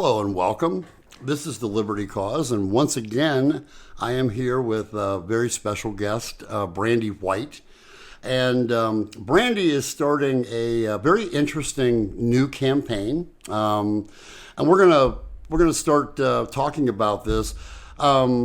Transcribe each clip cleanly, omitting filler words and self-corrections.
Hello and welcome. This is the Liberty Cause, and once again, I am here with a very special guest, Brandy White. And Brandy is starting a very interesting new campaign, and we're gonna start talking about this. Tell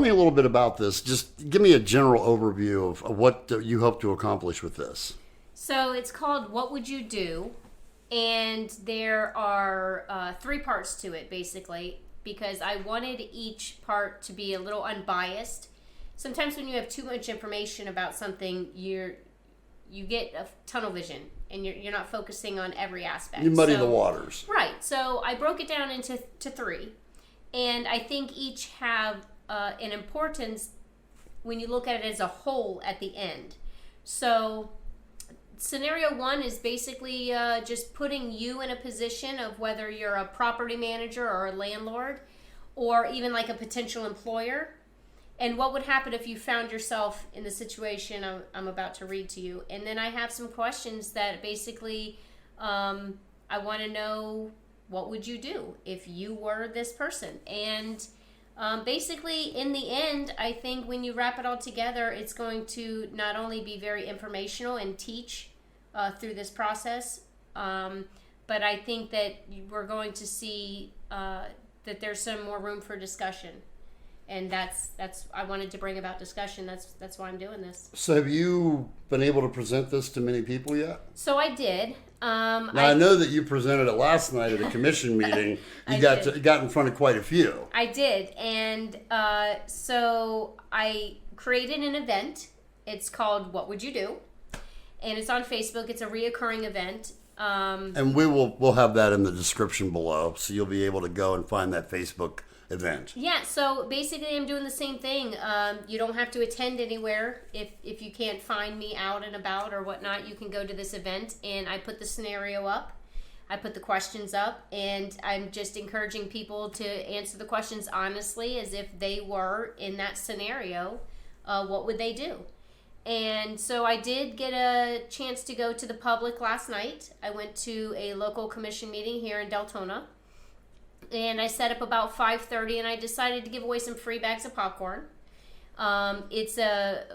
me a little bit about this. Just give me a general overview of what you hope to accomplish with this. So it's called What Would You Do? And there are 3 parts to it, basically, because I wanted each part to be a little unbiased. Sometimes when you have too much information about something, you get a tunnel vision, and you're not focusing on every aspect. You muddy the waters. Right. So I broke it down into 3, and I think each have an importance when you look at it as a whole at the end. So scenario 1 is basically just putting you in a position of whether you're a property manager or a landlord or even like a potential employer, and what would happen if you found yourself in the situation I'm about to read to you. And then I have some questions that basically I want to know, what would you do if you were this person? And basically, in the end, I think when you wrap it all together, it's going to not only be very informational and teach through this process, but I think that we're going to see that there's some more room for discussion. And that's I wanted to bring about discussion. That's why I'm doing this. So have you been able to present this to many people yet? So I did. Now, I know that you presented it last night at a commission meeting. You got in front of quite a few. I did. And so I created an event. It's called What Would You Do? And it's on Facebook. It's a reoccurring event. And we'll have that in the description below, so you'll be able to go and find that Facebook event. Yeah, so basically I'm doing the same thing. You don't have to attend anywhere. If you can't find me out and about or whatnot, you can go to this event, and I put the scenario up. I put the questions up, and I'm just encouraging people to answer the questions honestly, as if they were in that scenario. What would they do? And so I did get a chance to go to the public last night. I went to a local commission meeting here in Deltona. And I set up about 5:30, and I decided to give away some free bags of popcorn. The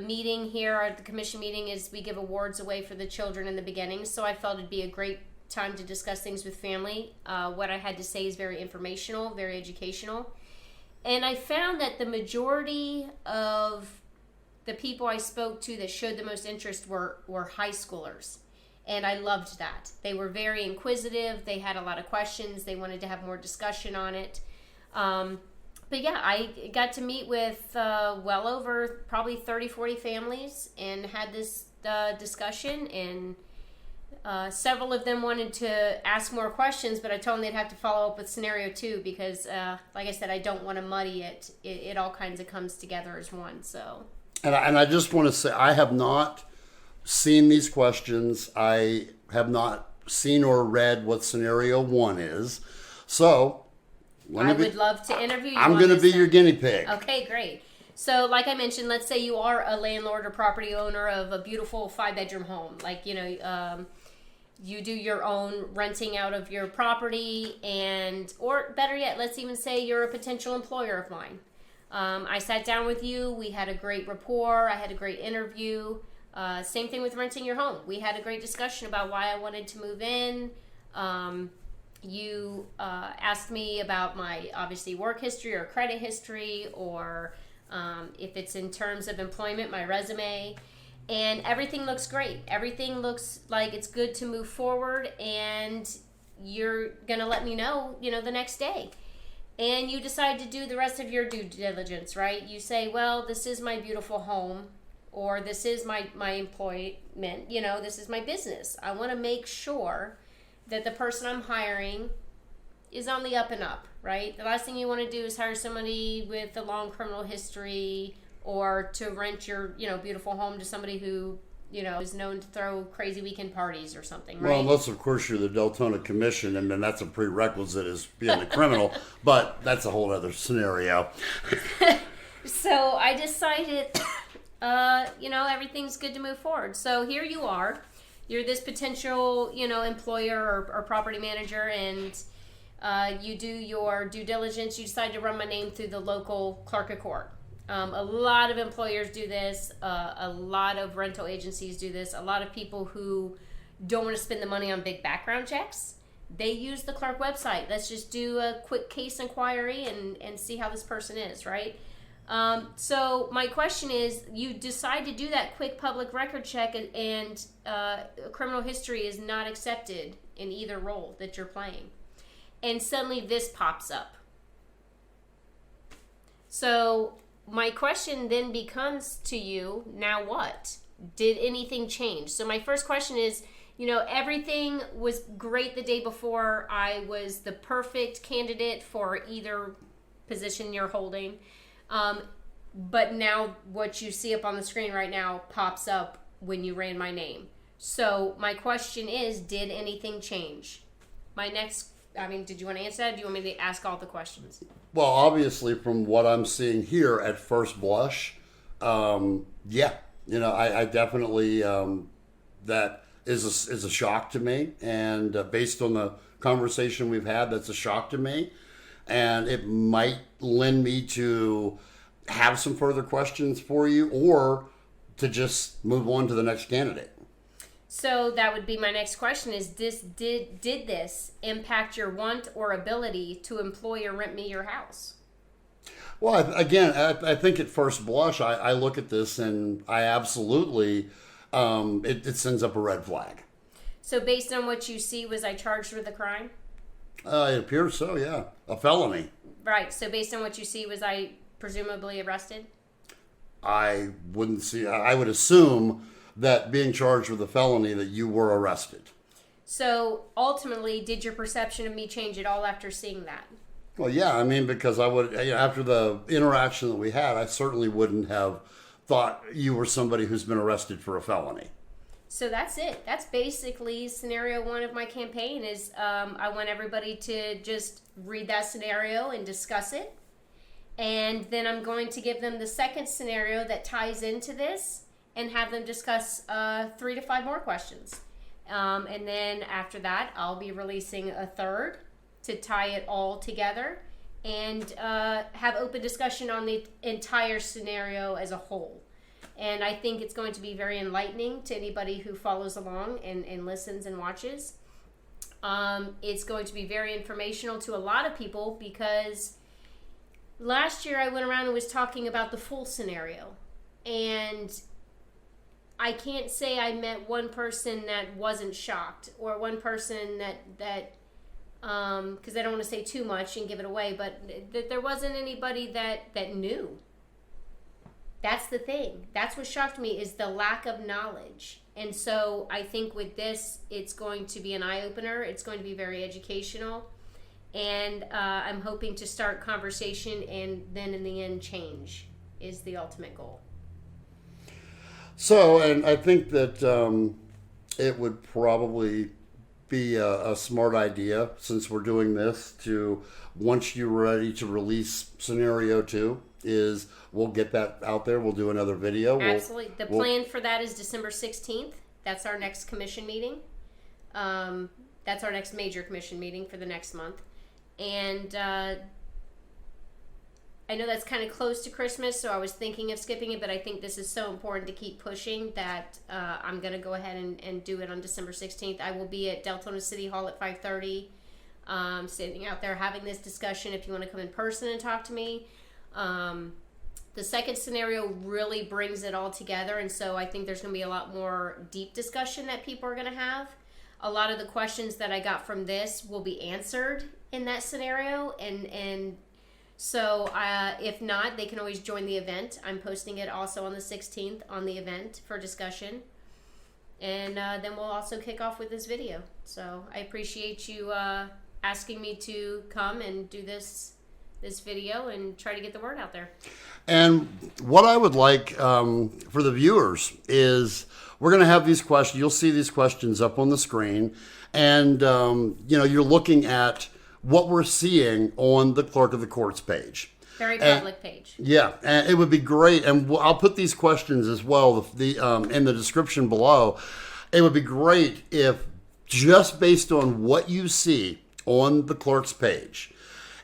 meeting here, or the commission meeting, is we give awards away for the children in the beginning. So I felt it'd be a great time to discuss things with family. What I had to say is very informational, very educational. And I found that the majority of the people I spoke to that showed the most interest were high schoolers. And I loved that. They were very inquisitive. They had a lot of questions. They wanted to have more discussion on it. But yeah, I got to meet with well over probably 30, 40 families and had this discussion. And several of them wanted to ask more questions, but I told them they'd have to follow up with scenario 2 because, like I said, I don't want to muddy it. It all kinds of comes together as one. So. And I just want to say, I have not seen these questions. I have not seen or read what scenario 1 is. So I would love to interview you. I'm going to be your guinea pig. Okay, great. So like I mentioned, let's say you are a landlord or property owner of a beautiful 5-bedroom home. Like, you do your own renting out of your property, or better yet, let's even say you're a potential employer of mine. I sat down with you. We had a great rapport. I had a great interview. Same thing with renting your home. We had a great discussion about why I wanted to move in. You asked me about my, obviously, work history or credit history, or if it's in terms of employment, my resume. And everything looks great. Everything looks like it's good to move forward, and you're going to let me know, the next day. And you decide to do the rest of your due diligence, right? You say, well, this is my beautiful home, or this is my employment, this is my business. I want to make sure that the person I'm hiring is on the up and up, right? The last thing you want to do is hire somebody with a long criminal history, or to rent your, beautiful home to somebody who, is known to throw crazy weekend parties or something, right? Well, unless, of course, you're the Deltona Commission, and then that's a prerequisite as being a criminal, but that's a whole other scenario. So I decided, everything's good to move forward. So here you are. You're this potential, employer or property manager, and You do your due diligence. You decide to run my name through the local clerk of court. A lot of employers do this. A lot of rental agencies do this. A lot of people who don't want to spend the money on big background checks, they use the clerk website. Let's just do a quick case inquiry and see how this person is, right? So my question is, you decide to do that quick public record check, and criminal history is not accepted in either role that you're playing. And suddenly this pops up. So my question then becomes to you, now what? Did anything change? So my first question is, everything was great the day before. I was the perfect candidate for either position you're holding. But now what you see up on the screen right now pops up when you ran my name. So my question is, did anything change? Did you want to answer that? Or do you want me to ask all the questions? Well, obviously, from what I'm seeing here at first blush, yeah, I definitely that is a shock to me, and based on the conversation we've had, that's a shock to me, and it might lend me to have some further questions for you, or to just move on to the next candidate. So that would be my next question: is did this impact your want or ability to employ or rent me your house? Well, I think at first blush, I look at this and I absolutely, it sends up a red flag. So based on what you see, was I charged with a crime? It appears so, yeah. A felony. Right. So based on what you see, was I presumably arrested? I would assume that being charged with a felony, that you were arrested. So ultimately, did your perception of me change at all after seeing that? Well, yeah, because I would, after the interaction that we had, I certainly wouldn't have thought you were somebody who's been arrested for a felony. So that's it. That's basically scenario one of my campaign is I want everybody to just read that scenario and discuss it. And then I'm going to give them the second scenario that ties into this and have them discuss 3 to 5 more questions. And then after that, I'll be releasing a third to tie it all together and have open discussion on the entire scenario as a whole. And I think it's going to be very enlightening to anybody who follows along and listens and watches. It's going to be very informational to a lot of people because last year I went around and was talking about the full scenario. And I can't say I met one person that wasn't shocked or one person that because I don't want to say too much and give it away, but there wasn't anybody that knew. That's the thing. That's what shocked me is the lack of knowledge. And so I think with this, it's going to be an eye-opener. It's going to be very educational. And I'm hoping to start conversation and then in the end, change is the ultimate goal. So, and I think that it would probably be a smart idea, since we're doing this, to, once you're ready to release scenario 2, is we'll get that out there. We'll do another video. Absolutely. The plan for that is December 16th. That's our next commission meeting. That's our next major commission meeting for the next month. And I know that's kind of close to Christmas, so I was thinking of skipping it, but I think this is so important to keep pushing that I'm going to go ahead and do it on December 16th. I will be at Deltona City Hall at 5:30, sitting out there having this discussion if you want to come in person and talk to me. The second scenario really brings it all together, and so I think there's going to be a lot more deep discussion that people are going to have. A lot of the questions that I got from this will be answered in that scenario, and so if not, they can always join the event. I'm posting it also on the 16th on the event for discussion. And then we'll also kick off with this video. So I appreciate you asking me to come and do this video and try to get the word out there. And what I would like for the viewers is we're going to have these questions. You'll see these questions up on the screen. And, you're looking at what we're seeing on the Clerk of the Courts page. Very public page. Yeah, and it would be great. And I'll put these questions as well in the description below. It would be great if, just based on what you see on the clerk's page.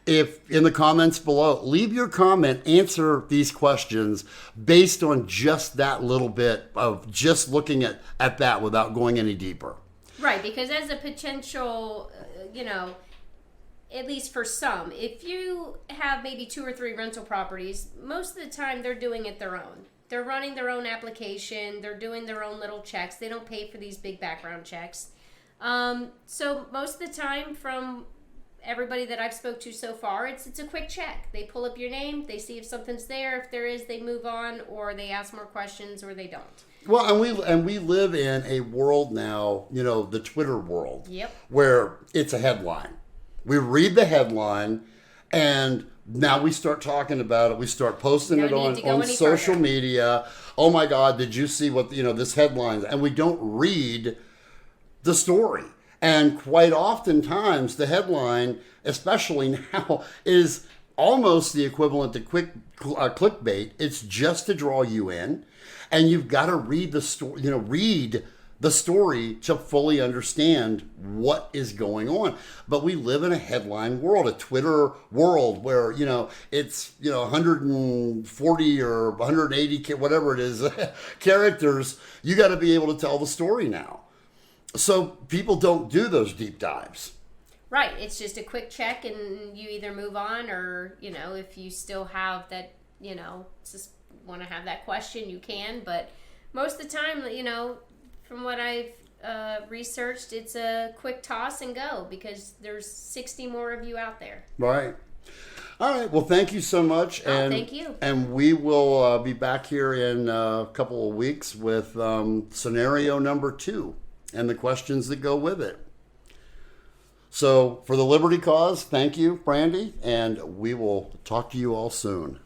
If in the comments below, leave your comment, answer these questions based on just that little bit of just looking at that without going any deeper. Right, because as a potential, at least for some, if you have maybe 2 or 3 rental properties, most of the time they're doing it their own. They're running their own application. They're doing their own little checks. They don't pay for these big background checks. So most of the time, from everybody that I've spoke to so far, it's a quick check. They pull up your name. They see if something's there. If there is, they move on, or they ask more questions, or they don't. Well, and we live in a world now, the Twitter world, Yep. where it's a headline. We read the headline, and now we start talking about it. We start posting it on social media. Oh my God, did you see what this headline? And we don't read the story. And quite oftentimes, the headline, especially now, is almost the equivalent to clickbait. It's just to draw you in, and you've got to read the story. Read the story to fully understand what is going on. But we live in a headline world, a Twitter world where it's 140 or 180 whatever it is characters. You got to be able to tell the story now. So people don't do those deep dives. Right. It's just a quick check and you either move on or, if you still have that, just want to have that question, you can. But most of the time, from what I've researched, it's a quick toss and go because there's 60 more of you out there. Right. All right. Well, thank you so much. And thank you. And we will be back here in a couple of weeks with scenario number 2. And the questions that go with it. So for the Liberty Cause, thank you, Brandy, and we will talk to you all soon.